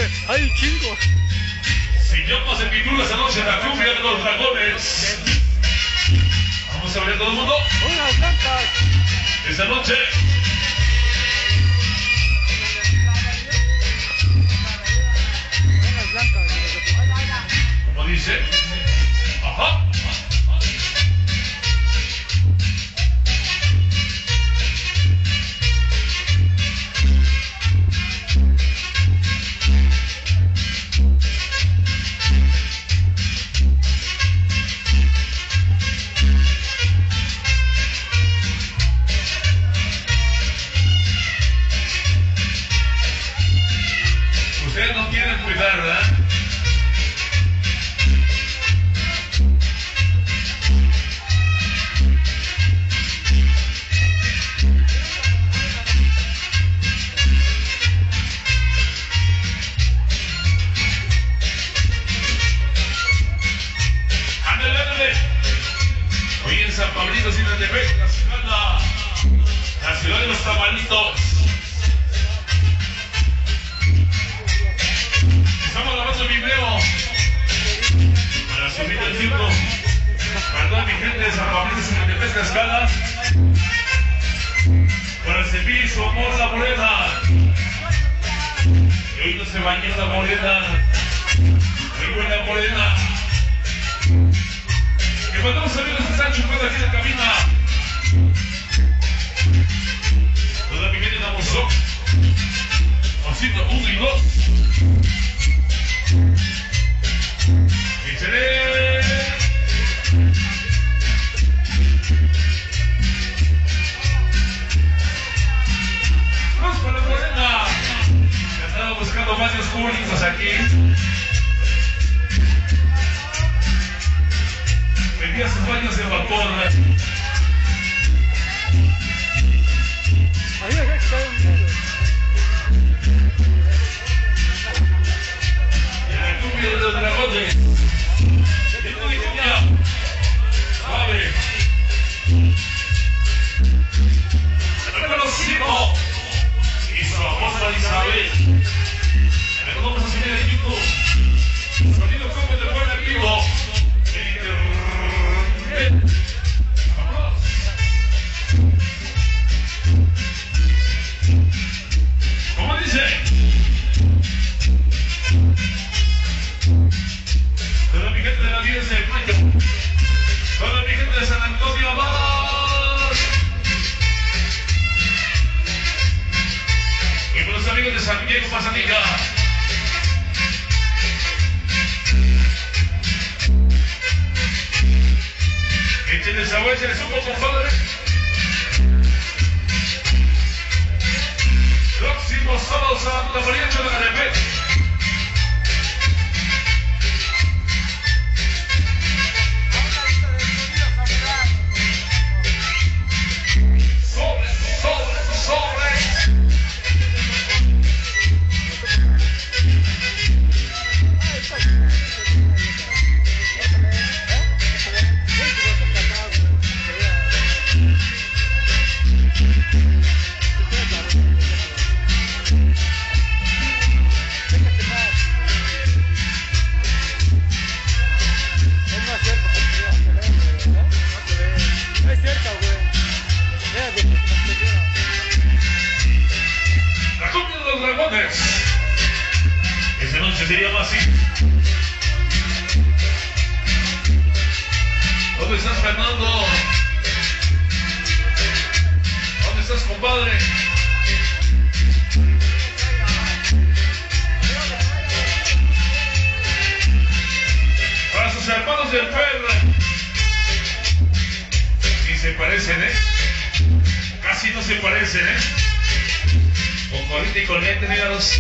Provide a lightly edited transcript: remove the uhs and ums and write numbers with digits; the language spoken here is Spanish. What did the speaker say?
hombre, hay un chingo. Señor, se titula esta noche la cumbia de los dragones. Vamos a ver todo el mundo. Unas blancas. Esta noche. Unas blancas. Como dice. Ajá. Ustedes no quieren cuidar, ¿verdad? Ándale, ándale. Hoy en San Pablito, Sinatepec, la ciudad de los tamalitos. Estamos grabando el video para subir el circo para toda mi gente de San Pablito, Sinatepec, Tlaxcala, para servir su amor la morena. Y hoy no se bañó la morena, muy buena morena. Que mandamos amigos que están chupando aquí en la cabina. Toda mi gente damos pasito 1 y 2. ¡Échale! ¡Vamos para la morena! Que andaba buscando baños públicos aquí. Pedía sus baños de vapor. Ahí acá está un... La cumbia de los dragones. Tengo idea. Suave. Hermano Simo y su esposa Isabel. Pero vamos a subir en YouTube. Sonido como de buen amigo. Vámonos. ¿Cómo dice? Toda mi gente de la 10 de Mayo, toda mi gente de San Antonio Abad, y por los amigos de San Diego Mazanica. Échenle sabor, échenle supo, compadre. Próximo sábado, Santa María de Sinatepec. La cumbia de los dragones. Esta noche se llama así. ¿Dónde estás, Fernando? ¿Dónde estás, compadre? Para sus hermanos del perro. Ni se parecen, ¿eh? Casi no se parecen, ¿eh? Con colita y con lente, míralos.